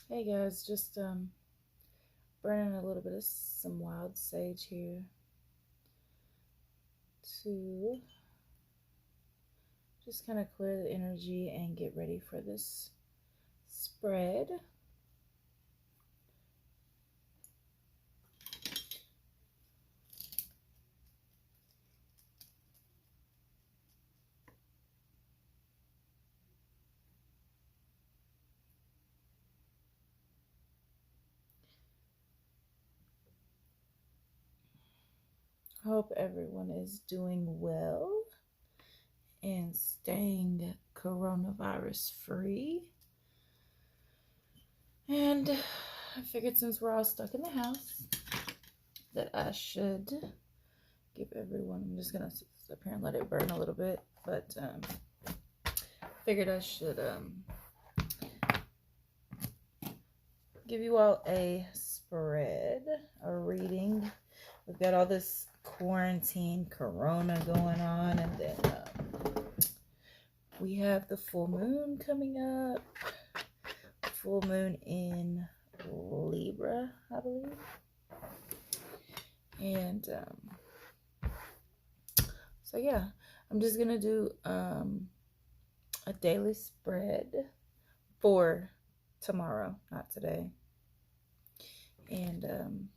Hey guys, just burning a little bit of some wild sage here to just kind of clear the energy and get ready for this spread. Hope everyone is doing well and staying coronavirus free. And I figured since we're all stuck in the house that I should give everyone, I'm just gonna sit up here and let it burn a little bit, but figured I should give you all a spread, a reading. We've got all this quarantine corona going on, and then we have the full moon coming up. Full moon in Libra, I believe. And so yeah, I'm just gonna do a daily spread for tomorrow, not today. And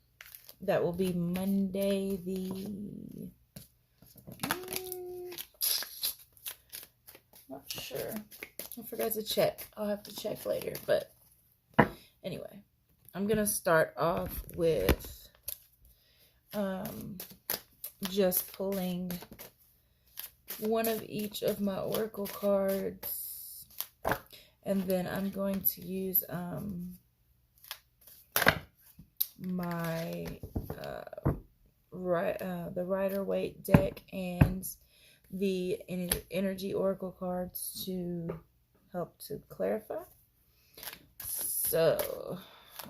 that will be Monday not sure. I forgot to check. I'll have to check later. But anyway, I'm going to start off with just pulling one of each of my oracle cards. And then I'm going to use my the Rider-Waite deck and the energy oracle cards to help to clarify. So,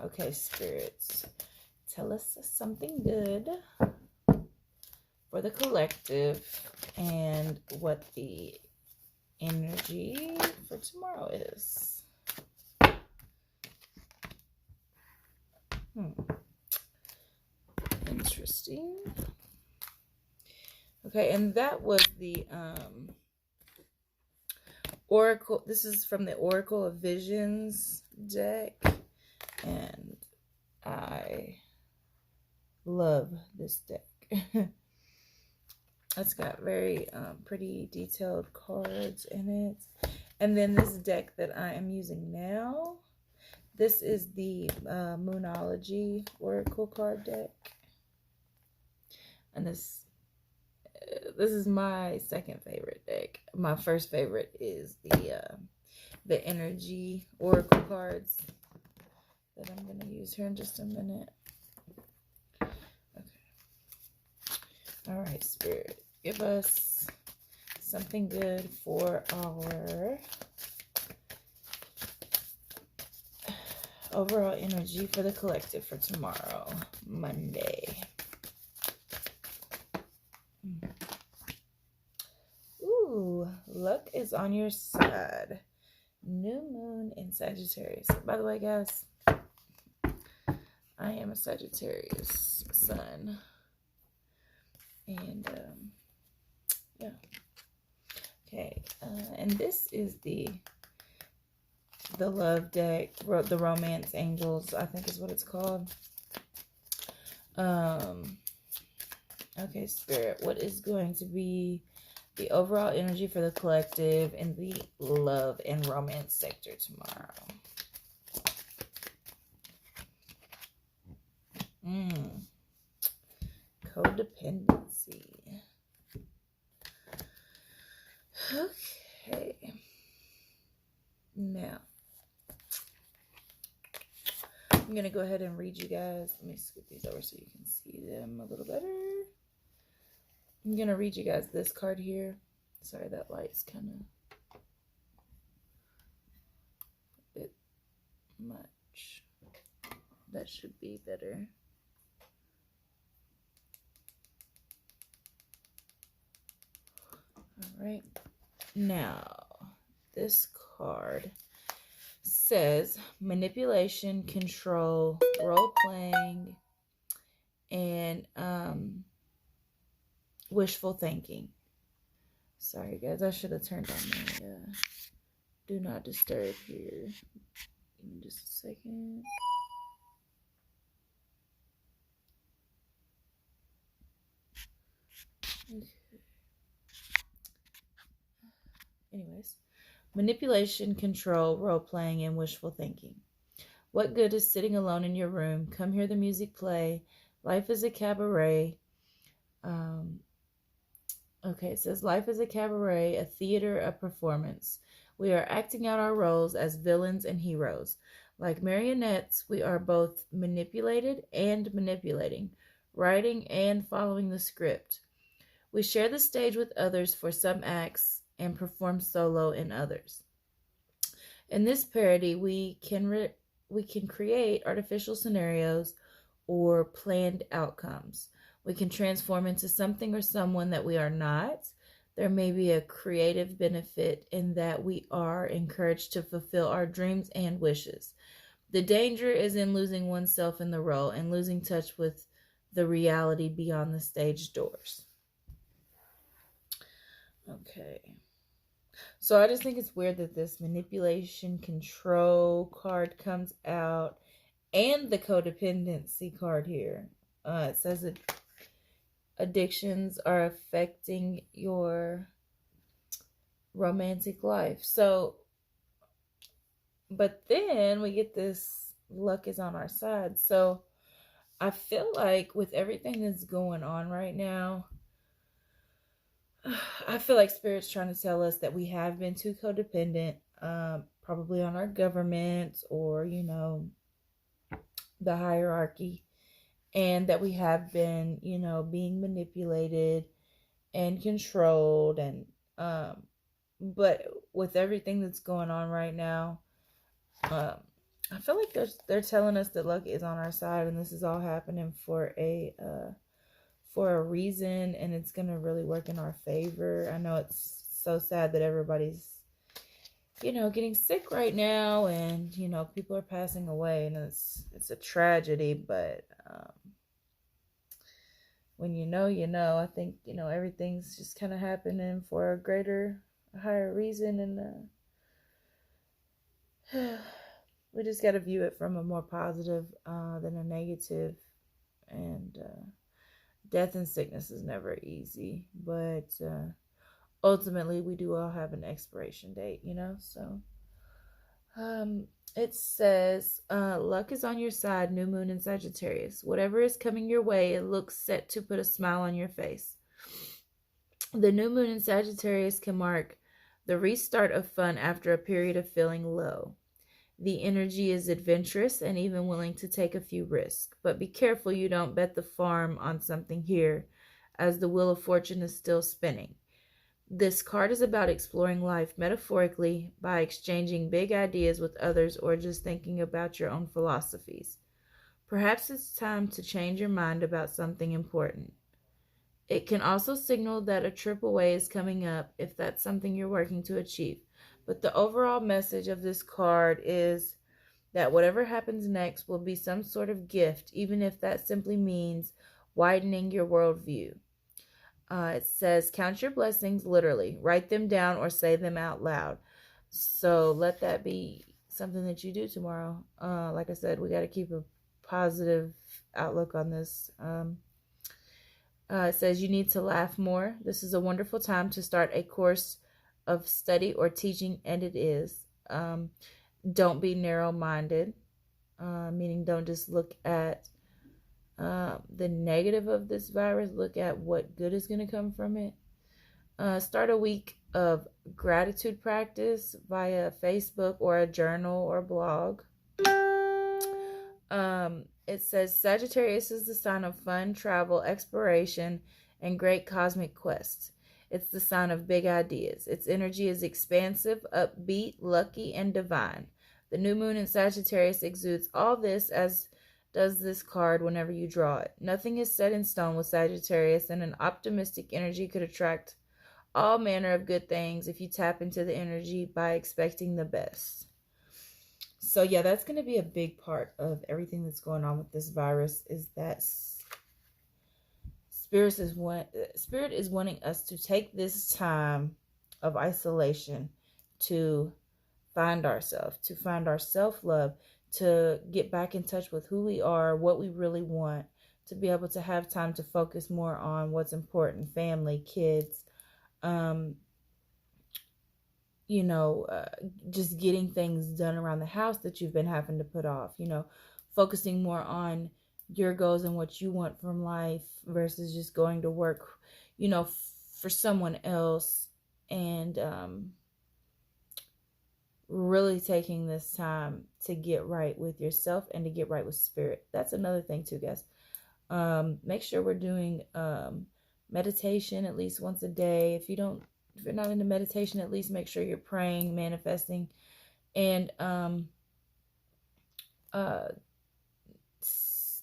okay, spirits, tell us something good for the collective and what the energy for tomorrow is. Interesting. Okay, and that was the Oracle. This is from the Oracle of Visions deck, and I love this deck. It's got very pretty detailed cards in it. And then this deck that I am using now, this is the Moonology Oracle card deck. And this is my second favorite deck. My first favorite is the energy oracle cards that I'm going to use here in just a minute. Okay. All right, Spirit, give us something good for our overall energy for the collective for tomorrow, Monday. Ooh, luck is on your side. New moon in Sagittarius. By the way, guys, I am a Sagittarius sun. And, yeah. Okay, and this is the love deck, the Romance Angels, I think is what it's called. Okay, Spirit, what is going to be the overall energy for the collective in the love and romance sector tomorrow? Codependency. Okay. Now, I'm going to go ahead and read you guys. Let me scoot these over so you can see them a little better. I'm going to read you guys this card here. Sorry, that light's kind of a bit much. That should be better. All right. Now, this card says manipulation, control, role playing, and wishful thinking. Sorry, guys, I should have turned on my do not disturb here. Give me just a second. Okay. Anyways, manipulation, control, role playing, and wishful thinking. What good is sitting alone in your room? Come hear the music play. Life is a cabaret. Okay, it says life is a cabaret, a theater, a performance. We are acting out our roles as villains and heroes. Like marionettes, we are both manipulated and manipulating, writing and following the script. We share the stage with others for some acts and perform solo in others. In this parody, we can create artificial scenarios or planned outcomes. We can transform into something or someone that we are not. There may be a creative benefit in that we are encouraged to fulfill our dreams and wishes. The danger is in losing oneself in the role and losing touch with the reality beyond the stage doors. Okay. So I just think it's weird that this manipulation control card comes out and the codependency card here. It says that addictions are affecting your romantic life. So, but then we get this luck is on our side. So I feel like with everything that's going on right now, I feel like Spirit's trying to tell us that we have been too codependent, probably on our government or, the hierarchy, and that we have been, being manipulated and controlled. And, but with everything that's going on right now, I feel like they're telling us that luck is on our side, and this is all happening for a reason, and it's gonna really work in our favor. I know it's so sad that everybody's getting sick right now, and people are passing away, and it's a tragedy. But when I think everything's just kind of happening for a greater, higher reason, and we just got to view it from a more positive than a negative. And death and sickness is never easy, but ultimately we do all have an expiration date, so it says luck is on your side, new moon in Sagittarius. Whatever is coming your way, it looks set to put a smile on your face. The new moon in Sagittarius can mark the restart of fun after a period of feeling low. The energy is adventurous and even willing to take a few risks. But be careful you don't bet the farm on something here, as the wheel of fortune is still spinning. This card is about exploring life metaphorically by exchanging big ideas with others or just thinking about your own philosophies. Perhaps it's time to change your mind about something important. It can also signal that a trip away is coming up if that's something you're working to achieve. But the overall message of this card is that whatever happens next will be some sort of gift, even if that simply means widening your worldview. It says, count your blessings literally. Write them down or say them out loud. So let that be something that you do tomorrow. Like I said, we got to keep a positive outlook on this. It says you need to laugh more. This is a wonderful time to start a course of study or teaching, and it is. Don't be narrow-minded, meaning don't just look at the negative of this virus. Look at what good is going to come from it. Start a week of gratitude practice via Facebook or a journal or blog. It says Sagittarius is the sign of fun, travel, exploration, and great cosmic quests. It's the sign of big ideas. Its energy is expansive, upbeat, lucky, and divine. The new moon in Sagittarius exudes all this, as does this card whenever you draw it. Nothing is set in stone with Sagittarius, and an optimistic energy could attract all manner of good things if you tap into the energy by expecting the best. So yeah, that's going to be a big part of everything that's going on with this virus, is that Spirit is wanting us to take this time of isolation to find ourselves, to find our self-love, to get back in touch with who we are, what we really want, to be able to have time to focus more on what's important, family, kids, you know, just getting things done around the house that you've been having to put off, you know, focusing more on your goals and what you want from life versus just going to work, you know, for someone else, and really taking this time to get right with yourself and to get right with spirit. That's another thing too, guys. Make sure we're doing meditation at least once a day. If you're not into meditation, at least make sure you're praying, manifesting, and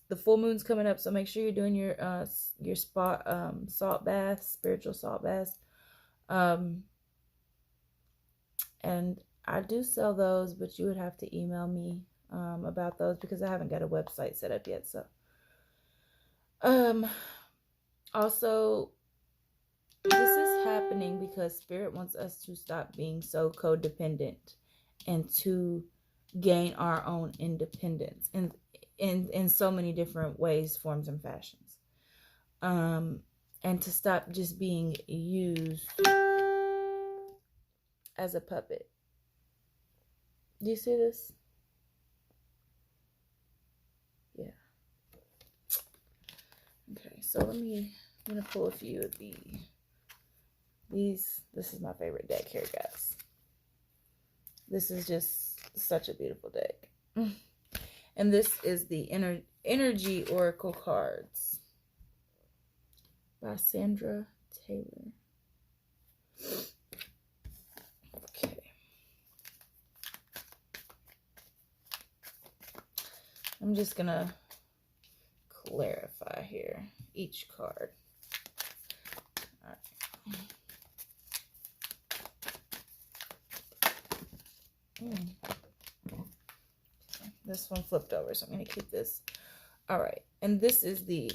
the full moon's coming up, so make sure you're doing your salt baths, spiritual salt baths. And I do sell those, but you would have to email me about those, because I haven't got a website set up yet. So also, this is happening because Spirit wants us to stop being so codependent and to gain our own independence in so many different ways, forms, and fashions. And to stop just being used as a puppet. Do you see this? Yeah. Okay, so I'm gonna pull a few of these. This is my favorite deck here, guys. This is just such a beautiful deck. And this is the Energy Oracle cards by Sandra Taylor. Okay. I'm just gonna clarify here each card. All right. This one flipped over, so I'm going to keep this. All right. And this is the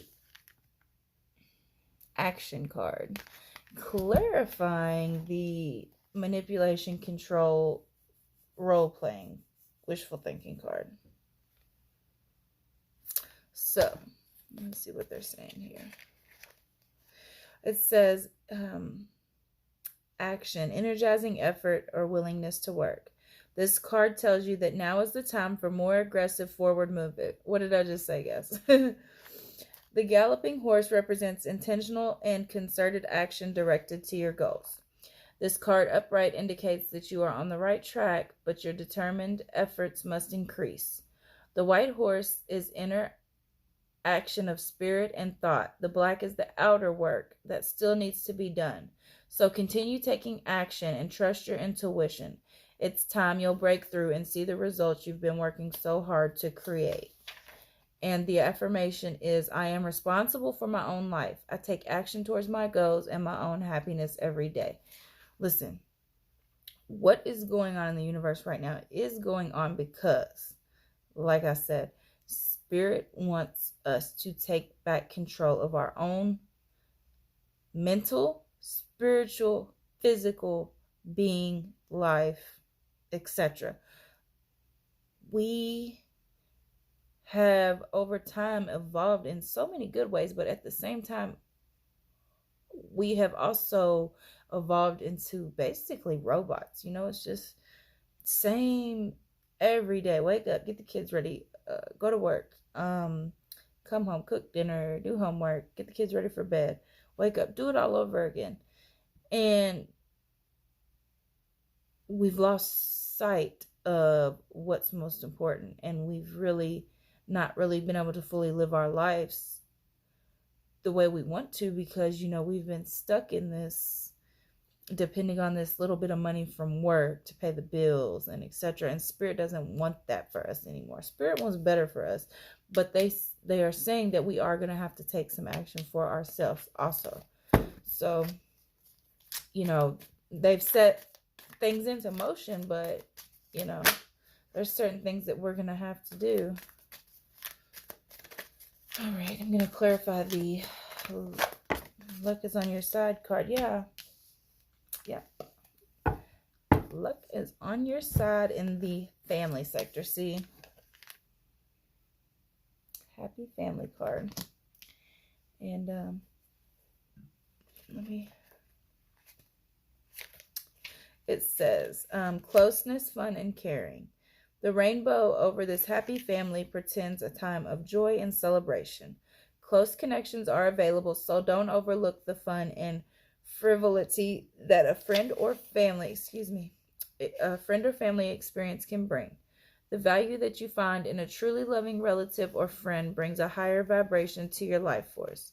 action card, clarifying the manipulation, control, role-playing, wishful thinking card. So, let's see what they're saying here. It says, action, energizing effort or willingness to work. This card tells you that now is the time for more aggressive forward movement. What did I just say, guys? The galloping horse represents intentional and concerted action directed to your goals. This card upright indicates that you are on the right track, but your determined efforts must increase. The white horse is inner action of spirit and thought. The black is the outer work that still needs to be done. So continue taking action and trust your intuition. It's time you'll break through and see the results you've been working so hard to create. And the affirmation is, I am responsible for my own life. I take action towards my goals and my own happiness every day. Listen, what is going on in the universe right now is going on because, like I said, Spirit wants us to take back control of our own mental, spiritual, physical being, life, etc. We have over time evolved in so many good ways, but at the same time, we have also evolved into basically robots. You know, it's just same every day. Wake up, get the kids ready, go to work, come home, cook dinner, do homework, get the kids ready for bed, wake up, do it all over again. And we've lost sight of what's most important, and we've really not really been able to fully live our lives the way we want to, because, you know, we've been stuck in this, depending on this little bit of money from work to pay the bills and etc. And Spirit doesn't want that for us anymore. Spirit wants better for us, but they are saying that we are going to have to take some action for ourselves also. So, you know, they've set things into motion, but, you know, there's certain things that we're going to have to do. All right, I'm going to clarify the luck is on your side card. Yeah. Luck is on your side in the family sector. See? Happy family card. And it says, closeness, fun, and caring. The rainbow over this happy family portends a time of joy and celebration. Close connections are available, so don't overlook the fun and frivolity that a friend or family experience can bring. The value that you find in a truly loving relative or friend brings a higher vibration to your life force.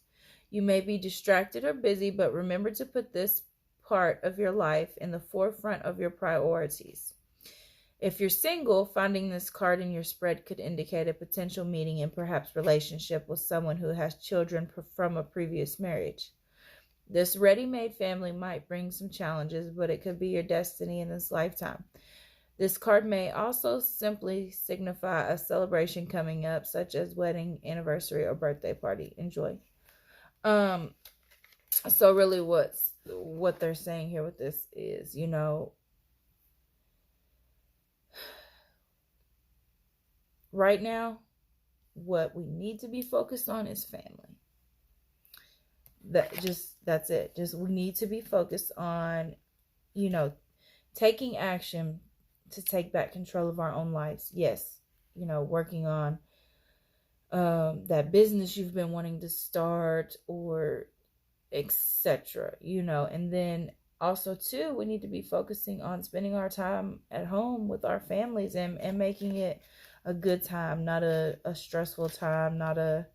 You may be distracted or busy, but remember to put this part of your life in the forefront of your priorities. If you're single, finding this card in your spread could indicate a potential meeting and perhaps relationship with someone who has children from a previous marriage. This ready-made family might bring some challenges, but it could be your destiny in this lifetime. This card may also simply signify a celebration coming up, such as wedding, anniversary, or birthday party. Enjoy. So really what they're saying here with this is, you know, right now, what we need to be focused on is family. That's it. Just we need to be focused on, you know, taking action to take back control of our own lives. Yes, you know, working on that business you've been wanting to start, or etc. You know, and then also too, we need to be focusing on spending our time at home with our families and making it a good time, not a stressful time, not a,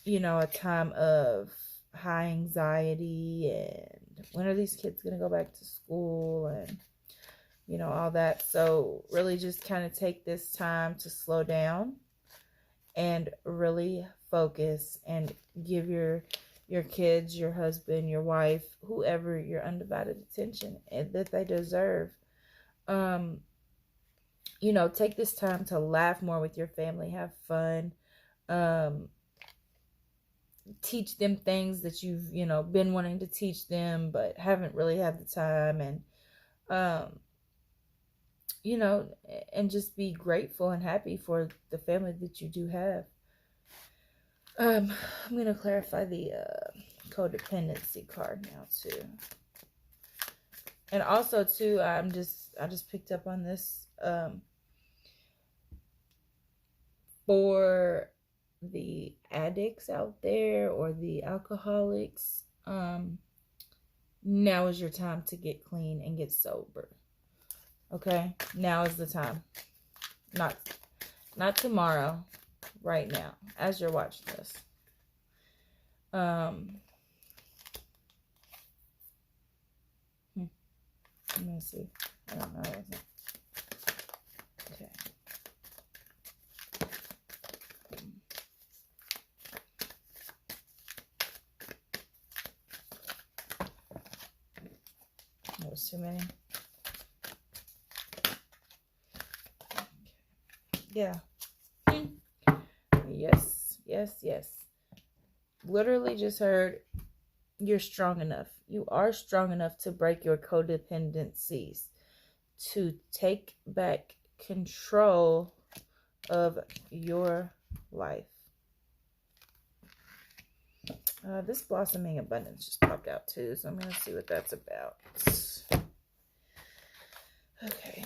you know, a time of high anxiety and when are these kids going to go back to school and, you know, all that. So really just kind of take this time to slow down and really focus and give your kids, your husband, your wife, whoever, your undivided attention that they deserve. You know, take this time to laugh more with your family, have fun, teach them things that you've, you know, been wanting to teach them, but haven't really had the time, and, you know, and just be grateful and happy for the family that you do have. I'm going to clarify the codependency card now too. And also too, I just picked up on this, for the addicts out there or the alcoholics, now is your time to get clean and get sober. Okay? Now is the time. Not tomorrow. Right now, as you're watching this. I'm gonna see. I don't know. Okay. That was too many. Okay. Yeah. Yes. Literally just heard, you're strong enough. You are strong enough to break your codependencies, to take back control of your life. This blossoming abundance just popped out too, so I'm going to see what that's about. Okay.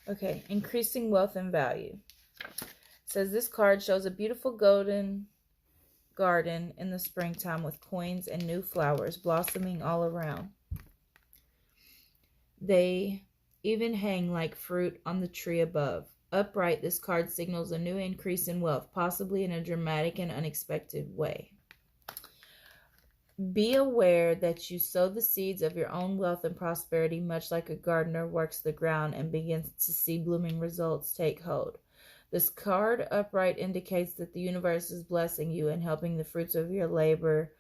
Okay, increasing wealth and value. It says this card shows a beautiful golden garden in the springtime with coins and new flowers blossoming all around. They even hang like fruit on the tree above. Upright, this card signals a new increase in wealth, possibly in a dramatic and unexpected way. Be aware that you sow the seeds of your own wealth and prosperity, much like a gardener works the ground and begins to see blooming results take hold. This card upright indicates that the universe is blessing you and helping the fruits of your labor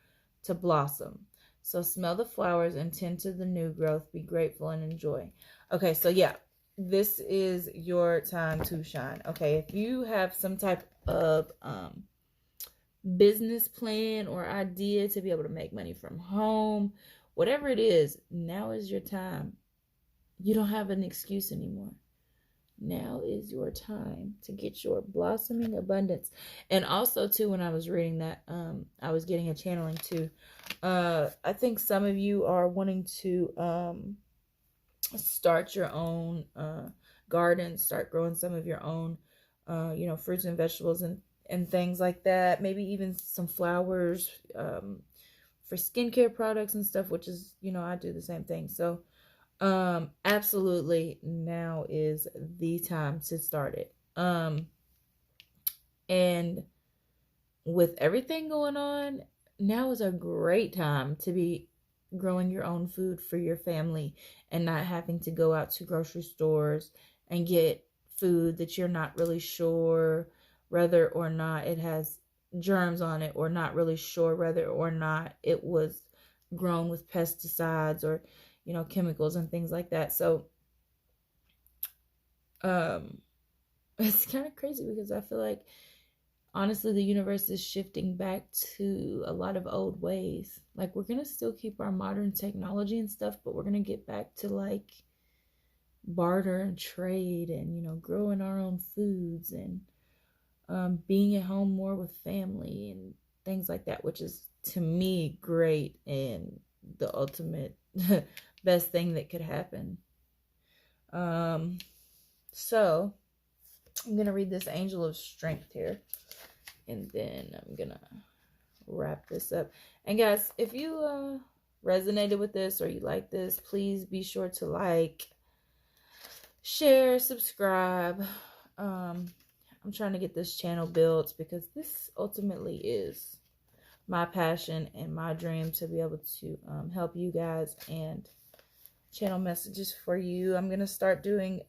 to blossom. So smell the flowers and tend to the new growth. Be grateful and enjoy. Okay, so yeah, this is your time to shine. Okay, if you have some type of business plan or idea to be able to make money from home, whatever it is, now is your time. You don't have an excuse anymore. Now is your time to get your blossoming abundance. And also too, when I was reading that, I was getting a channeling too. I think some of you are wanting to start your own garden, start growing some of your own fruits and vegetables and things like that. Maybe even some flowers for skincare products and stuff, which is, I do the same thing. So absolutely, now is the time to start it. And with everything going on, now is a great time to be growing your own food for your family and not having to go out to grocery stores and get food that you're not really sure whether or not it has germs on it, or not really sure whether or not it was grown with pesticides or chemicals and things like that. So it's kind of crazy because I feel like, honestly, the universe is shifting back to a lot of old ways. Like, we're going to still keep our modern technology and stuff, but we're going to get back to like barter and trade and, growing our own foods and being at home more with family and things like that, which is, to me, great and the ultimate best thing that could happen. So I'm going to read this Angel of Strength here, and then I'm going to wrap this up. And guys, if you resonated with this or you like this, please be sure to like, share, subscribe. I'm trying to get this channel built because this ultimately is my passion and my dream, to be able to help you guys and channel messages for you. I'm going to start doing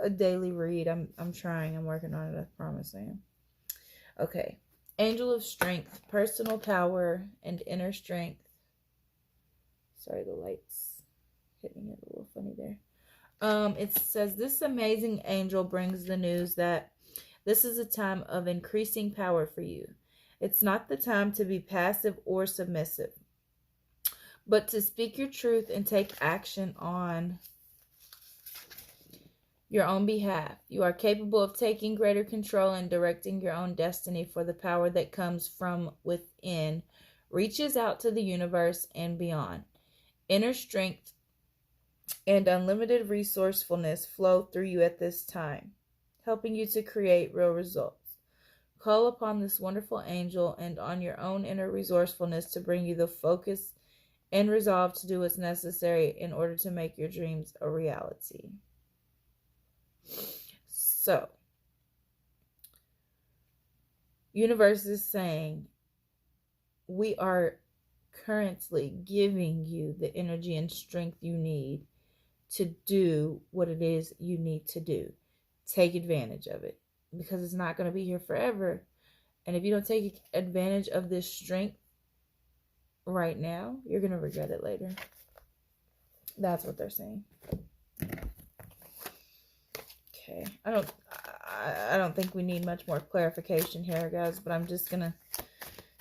a daily read. I'm working on it. I promise I am. Okay. Angel of Strength, personal power and inner strength. Sorry, the light's hitting it a little funny there. It says, this amazing angel brings the news that this is a time of increasing power for you. It's not the time to be passive or submissive, but to speak your truth and take action on your own behalf. You are capable of taking greater control and directing your own destiny, for the power that comes from within reaches out to the universe and beyond. Inner strength and unlimited resourcefulness flow through you at this time, helping you to create real results. Call upon this wonderful angel and on your own inner resourcefulness to bring you the focus and resolve to do what's necessary in order to make your dreams a reality. So, universe is saying, we are currently giving you the energy and strength you need to do what it is you need to do. Take advantage of it, because it's not going to be here forever. And if you don't take advantage of this strength right now, you're going to regret it later. That's what they're saying. Okay. I don't think we need much more clarification here, guys, but I'm just going to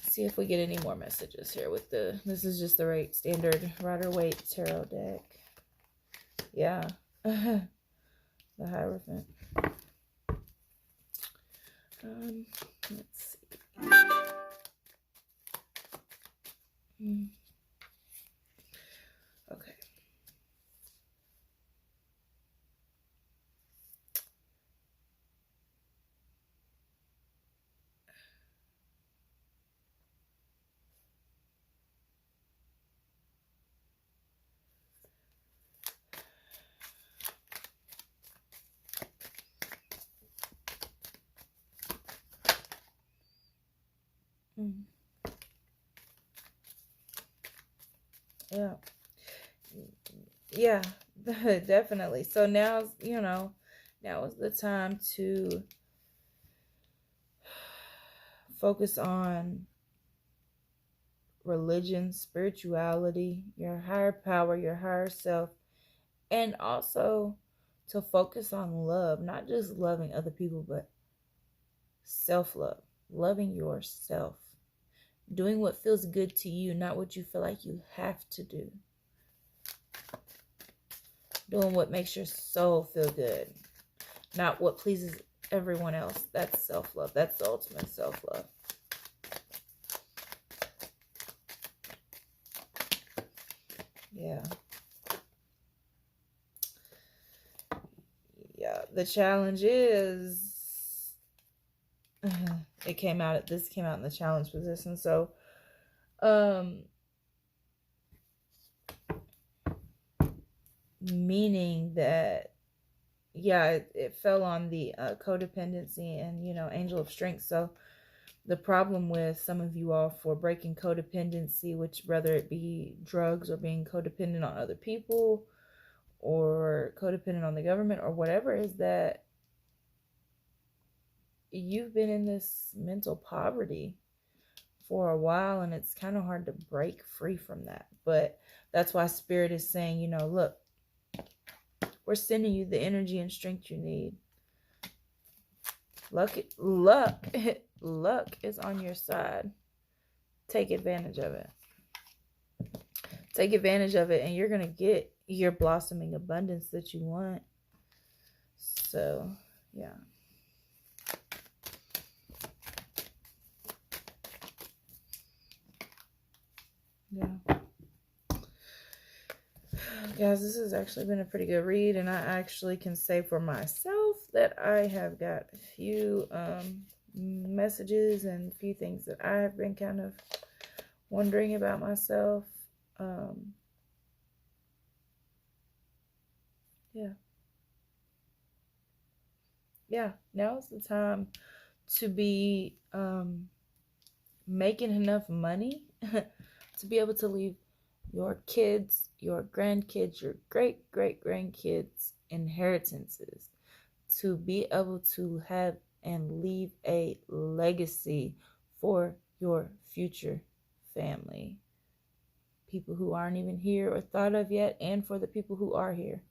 see if we get any more messages here with this is just the standard Rider-Waite tarot deck. Yeah. The Hierophant. Let's see. Okay. Yeah, definitely. So now, Now is the time to focus on religion, spirituality, your higher power, your higher self, and also to focus on love, not just loving other people, but self-love, loving yourself, doing what feels good to you, not what you feel like you have to do, doing what makes your soul feel good, not what pleases everyone else. That's self-love. That's the ultimate self-love. Yeah. Yeah. The challenge is, this came out in the challenge position. So, meaning that, yeah, it fell on the codependency and, angel of strength. So the problem with some of you all for breaking codependency, which whether it be drugs or being codependent on other people or codependent on the government or whatever, is that you've been in this mental poverty for a while, and it's kind of hard to break free from that. But that's why Spirit is saying, look, we're sending you the energy and strength you need. Luck is on your side. Take advantage of it. Take advantage of it, and you're going to get your blossoming abundance that you want. So, yeah. Yeah. Guys, this has actually been a pretty good read, and I actually can say for myself that I have got a few messages and a few things that I have been kind of wondering about myself. Yeah, now is the time to be making enough money to be able to leave your kids, your grandkids, your great-great-grandkids inheritances, to be able to have and leave a legacy for your future family. People who aren't even here or thought of yet, and for the people who are here.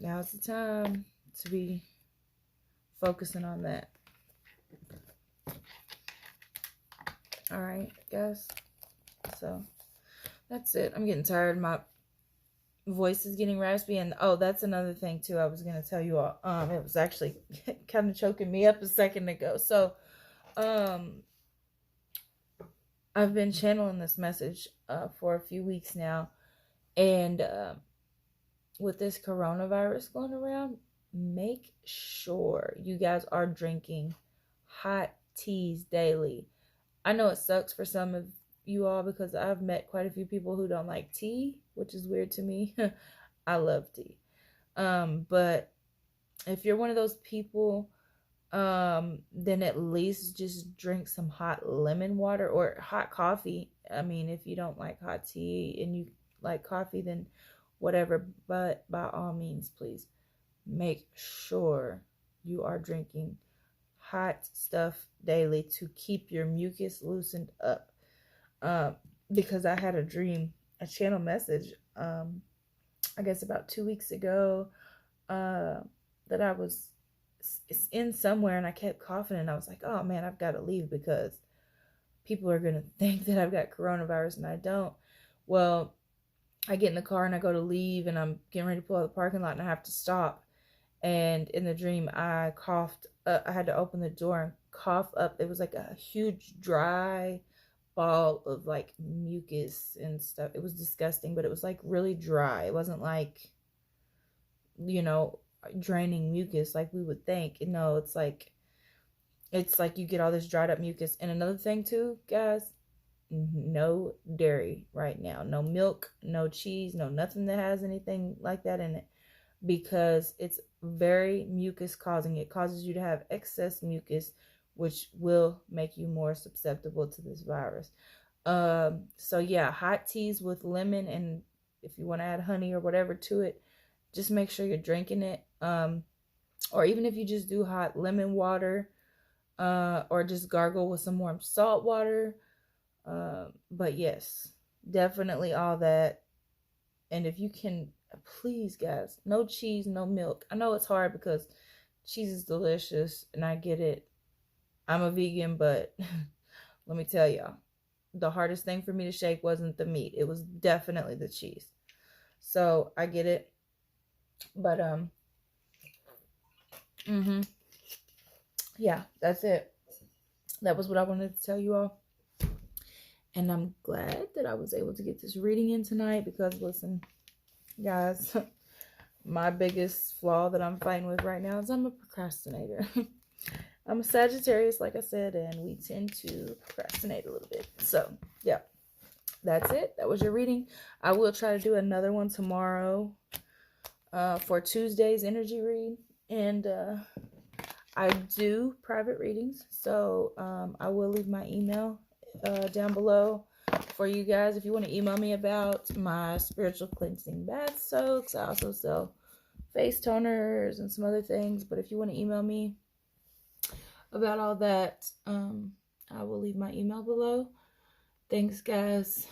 Now's the time to be focusing on that. All right, guys. So that's it. I'm getting tired. My voice is getting raspy, and that's another thing too. I was gonna tell you all. It was actually kind of choking me up a second ago. So, I've been channeling this message for a few weeks now, and with this coronavirus going around, make sure you guys are drinking hot teas daily. I know it sucks for some of you all because I've met quite a few people who don't like tea, which is weird to me. I love tea. But if you're one of those people, then at least just drink some hot lemon water or hot coffee. I mean, if you don't like hot tea and you like coffee, then whatever. But by all means, please make sure you are drinking hot stuff daily to keep your mucus loosened up. Because I had a dream, a channel message, I guess about 2 weeks ago, that I was in somewhere and I kept coughing, and I was like, oh man, I've got to leave because people are going to think that I've got coronavirus and I don't. Well, I get in the car and I go to leave, and I'm getting ready to pull out the parking lot, and I have to stop. And in the dream, I coughed. I had to open the door and cough up. It was like a huge dry ball of like mucus and stuff. It was disgusting, but it was like really dry. It wasn't like, draining mucus like we would think. No, it's like you get all this dried up mucus. And another thing too, guys, no dairy right now. No milk, no cheese, no nothing that has anything like that in it, because it's very mucus causing. It causes you to have excess mucus, which will make you more susceptible to this virus. So yeah, hot teas with lemon, and if you want to add honey or whatever to it, just make sure you're drinking it. or even if you just do hot lemon water, or just gargle with some warm salt water. But yes, definitely all that. And if you can, please, guys, no cheese, no milk. I know it's hard because cheese is delicious, and I get it. I'm a vegan, but let me tell y'all, the hardest thing for me to shake wasn't the meat. It was definitely the cheese. So I get it. But yeah, that's it. That was what I wanted to tell you all. And I'm glad that I was able to get this reading in tonight because, listen, guys, my biggest flaw that I'm fighting with right now is I'm a procrastinator. I'm a Sagittarius, like I said, and we tend to procrastinate a little bit. So, yeah, that's it. That was your reading. I will try to do another one tomorrow for Tuesday's energy read. And I do private readings, so I will leave my email down below for you guys if you want to email me about my spiritual cleansing bath soaks. I also sell face toners and some other things, but if you want to email me about all that, I will leave my email below. Thanks, guys.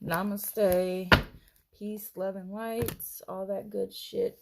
Namaste. Peace, love, and light. All that good shit.